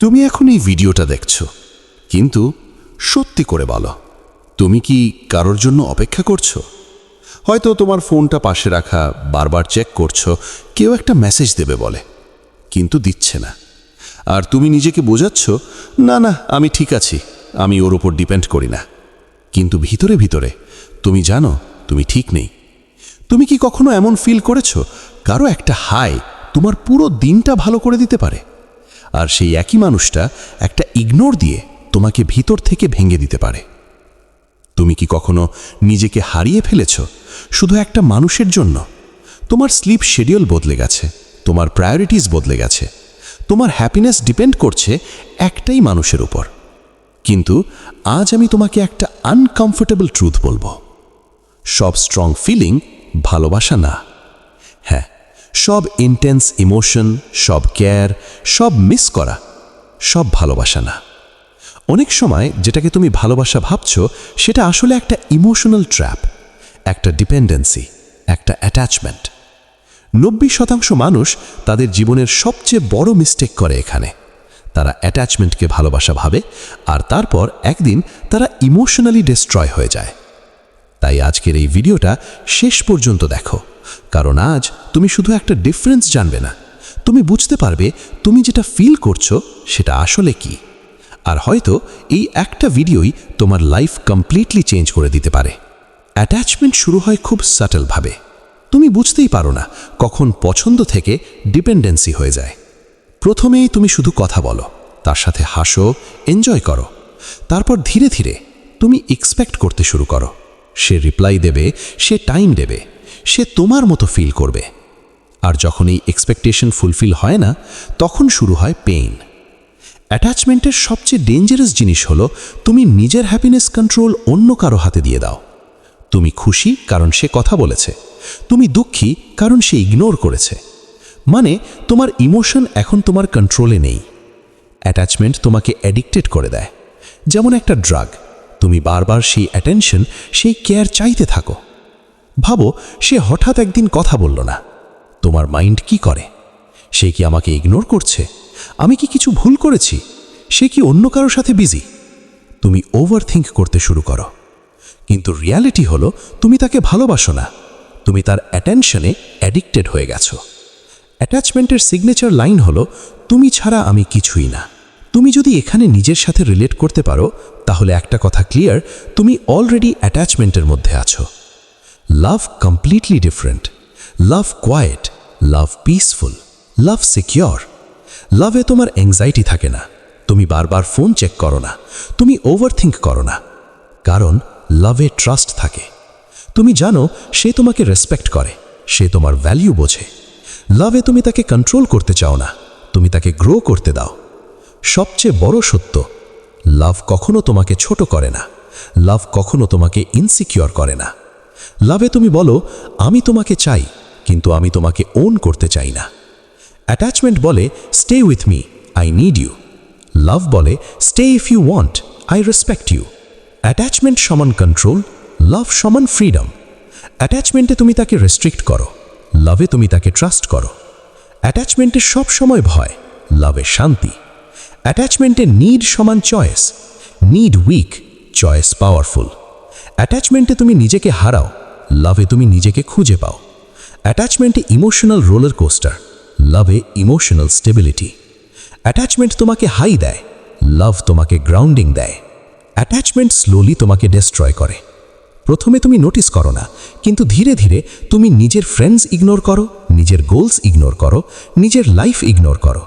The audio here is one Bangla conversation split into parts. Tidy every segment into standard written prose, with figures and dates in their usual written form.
তুমি এখন এই ভিডিওটা দেখছো, কিন্তু সত্যি করে বলো, তুমি কি কারোর জন্য অপেক্ষা করছো? হয়তো তোমার ফোনটা পাশে রাখা, বারবার চেক করছো কেউ একটা মেসেজ দেবে বলে, কিন্তু দিচ্ছে না। আর তুমি নিজেকে বোঝাচ্ছ, না না আমি ঠিক আছি, আমি ওর ওপর ডিপেন্ড করি না। কিন্তু ভিতরে ভিতরে তুমি জানো তুমি ঠিক নেই। তুমি কি কখনো এমন ফিল করেছো কারো একটা হাই তোমার পুরো দিনটা ভালো করে দিতে পারে, আর সেই একই মানুষটা একটা ইগনোর দিয়ে তোমাকে ভিতর থেকে ভেঙে দিতে পারে? তুমি কি কখনো নিজেকে হারিয়ে ফেলেছো শুধু একটা মানুষের জন্য? তোমার স্লিপ শিডিউল বদলে গেছে, তোমার প্রায়োরিটিস বদলে গেছে, তোমার হ্যাপিনেস ডিপেন্ড করছে একটাই মানুষের উপর। কিন্তু আজ আমি তোমাকে একটা আনকমফোর্টেবল ট্রুথ বলবো। সব স্ট্রং ফিলিং ভালোবাসা না। হ্যাঁ, সব ইন্টেন্স ইমোশন, সব কেয়ার, সব মিস করা, সব ভালোবাসা না। অনেক সময় যেটাকে তুমি ভালোবাসা ভাবছো সেটা আসলে একটা ইমোশনাল ট্র্যাপ, একটা ডিপেন্ডেন্সি, একটা অ্যাটাচমেন্ট। 90% মানুষ তাদের জীবনের সবচেয়ে বড় মিস্টেক করে এখানে। তারা অ্যাটাচমেন্টকে ভালোবাসা ভাবে, আর তারপর একদিন তারা ইমোশনালি ডিস্ট্রয় হয়ে যায়। তাই আজকের এই ভিডিওটা শেষ পর্যন্ত দেখো, কারণ আজ তুমি শুধু একটা ডিফারেন্স জানবে না, তুমি বুঝতে পারবে তুমি যেটা ফিল করছো সেটা আসলে কি। আর হয়তো এই একটা ভিডিওই তোমার লাইফ কমপ্লিটলি চেঞ্জ করে দিতে পারে। অ্যাটাচমেন্ট শুরু হয় খুব সাটলভাবে। তুমি বুঝতেই পারো না কখন পছন্দ থেকে ডিপেন্ডেন্সি হয়ে যায়। প্রথমেই তুমি শুধু কথা বলো, তার সাথে হাসো, এনজয় করো। তারপর ধীরে ধীরে তুমি এক্সপেক্ট করতে শুরু করো, সে রিপ্লাই দেবে, সে টাইম দেবে, সে তোমার মতো ফিল করবে। আর যখন এই এক্সপেকটেশন ফুলফিল হয় না, তখন শুরু হয় পেইন। অ্যাটাচমেন্টের সবচেয়ে ডেঞ্জারাস জিনিস হলো তুমি নিজের হ্যাপিনেস কন্ট্রোল অন্য কারো হাতে দিয়ে দাও। তুমি খুশি কারণ সে কথা বলেছে, তুমি দুঃখী কারণ সে ইগনোর করেছে। মানে তোমার ইমোশন এখন তোমার কন্ট্রোলে নেই। অ্যাটাচমেন্ট তোমাকে অ্যাডিক্টেড করে দেয়, যেমন একটা ড্রাগ। তুমি বারবার সেই অ্যাটেনশন, সেই কেয়ার চাইতে থাকো। ভাবো, সে হঠাৎ একদিন কথা বলল না, তোমার মাইন্ড কি করে? সে কি আমাকে ইগনোর করছে? আমি কি কিছু ভুল করেছি? সে কি অন্য কারোর সাথে বিজি? তুমি ওভারথিঙ্ক করতে শুরু করো। কিন্তু রিয়ালিটি হলো তুমি তাকে ভালোবাসো না, তুমি তার অ্যাটেনশনে অ্যাডিক্টেড হয়ে গেছো। অ্যাটাচমেন্টের সিগনেচার লাইন হলো, তুমি ছাড়া আমি কিছুই না। তুমি যদি এখানে নিজের সাথে রিলেট করতে পারো, তাহলে একটা কথা ক্লিয়ার, তুমি অলরেডি অ্যাটাচমেন্টের মধ্যে আছো। লাভ কমপ্লিটলি ডিফারেন্ট। লাভ কোয়েট, লাভ পিসফুল, লাভ সিকিউর। লাভে তোমার অ্যাংজাইটি থাকে না, তুমি বারবার ফোন চেক করো না, তুমি ওভারথিঙ্ক করো না। কারণ লাভে ট্রাস্ট থাকে। তুমি জানো সে তোমাকে রেসপেক্ট করে, সে তোমার ভ্যালিউ বোঝে। লাভে তুমি তাকে কন্ট্রোল করতে চাও না, তুমি তাকে গ্রো করতে দাও। সবচেয়ে বড় সত্য, লাভ কখনো তোমাকে ছোট করে না, লাভ কখনো তোমাকে ইনসিকিউর করে না। লাভে তুমি বলো, আমি তোমাকে চাই, কিন্তু আমি তোমাকে ওন করতে চাই না। অ্যাটাচমেন্ট বলে, stay with me, I need you. Love বলে, stay if you want, I respect you. Attachment সমান কন্ট্রোল, লাভ সমান ফ্রিডম। অ্যাটাচমেন্টে তুমি তাকে রেস্ট্রিক্ট করো, লাভে তুমি তাকে ট্রাস্ট করো। অ্যাটাচমেন্টে সব সময় ভয়, লাভে শান্তি। অ্যাটাচমেন্টে নিড সমান choice, need weak, choice powerful. অ্যাটাচমেন্টে তুমি নিজেকে হারাও, লাভে তুমি নিজেকে খুঁজে পাও। অ্যাটাচমেন্টে ইমোশনাল রোলার কোস্টার, লাভে ইমোশনাল স্টেবিলিটি। অ্যাটাচমেন্ট তোমাকে হাই দেয়, লাভ তোমাকে গ্রাউন্ডিং দেয়। অ্যাটাচমেন্ট স্লোলি তোমাকে ডিস্ট্রয় করে। প্রথমে তুমি নোটিস করো না, কিন্তু ধীরে ধীরে তুমি নিজের ফ্রেন্ডস ইগনোর করো, নিজের গোলস ইগনোর করো, নিজের লাইফ ইগনোর করো।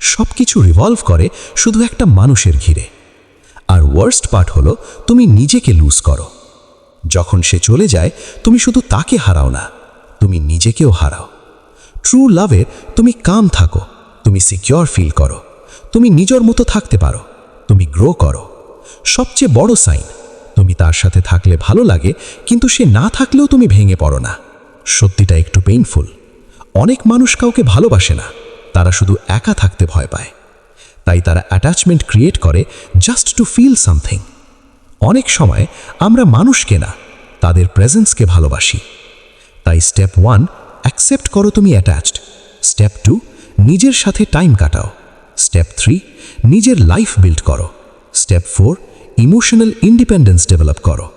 সব কিছু রিভলভ করে শুধু একটা মানুষের ঘিরে। আর ওয়ার্স্ট পার্ট হলো, তুমি নিজেকে লুজ করো। যখন সে চলে যায়, তুমি শুধু তাকে হারাও না, তুমি নিজেকেও হারাও। ট্রু লাভে তুমি কাম থাকো, তুমি সিকিউর ফিল করো, তুমি নিজের মতো থাকতে পারো, তুমি গ্রো করো। সবচেয়ে বড় সাইন, তুমি তার সাথে থাকলে ভালো লাগে, কিন্তু সে না থাকলেও তুমি ভেঙে পড়ো না। সত্যিটা একটু পেইনফুল। অনেক মানুষ কাউকে ভালোবাসে না, তারা শুধু একা থাকতে ভয় পায়। তাই তারা অ্যাটাচমেন্ট ক্রিয়েট করে জাস্ট টু ফিল সামথিং। অনেক সময় আমরা মানুষকে না, তাদের প্রেজেন্সকে ভালোবাসি। তাই স্টেপ 1, অ্যাকসেপ্ট করো তুমি অ্যাটাচড। স্টেপ 2, নিজের সাথে টাইম কাটাও। স্টেপ 3, নিজের লাইফ বিল্ড করো। স্টেপ 4, ইমোশনাল ইন্ডিপেন্ডেন্স ডেভেলপ করো।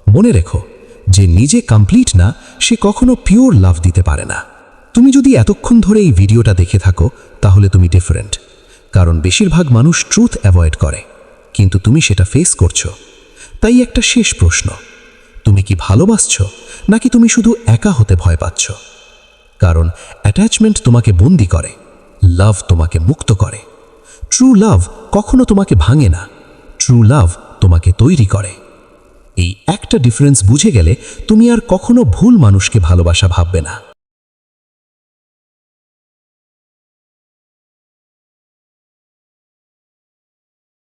মনে রেখো, যে নিজে কমপ্লিট না, সে কখনো পিওর লাভ দিতে পারে না। তুমি যদি এতক্ষণ ধরে এই ভিডিওটা দেখে থাকো, তাহলে তুমি ডিফারেন্ট। কারণ বেশিরভাগ মানুষ ট্রুথ অ্যাভয়েড করে, কিন্তু তুমি সেটা ফেস করছো। তাই একটা শেষ প্রশ্ন, তুমি কি ভালোবাসছো, নাকি তুমি শুধু একা হতে ভয় পাচ্ছ? কারণ অ্যাটাচমেন্ট তোমাকে বন্দি করে, লাভ তোমাকে মুক্ত করে। ট্রু লাভ কখনো তোমাকে ভাঙে না, ট্রু লাভ তোমাকে তৈরি করে। এই একটা ডিফারেন্স বুঝে গেলে তুমি আর কখনো ভুল মানুষকে ভালোবাসা ভাববে না।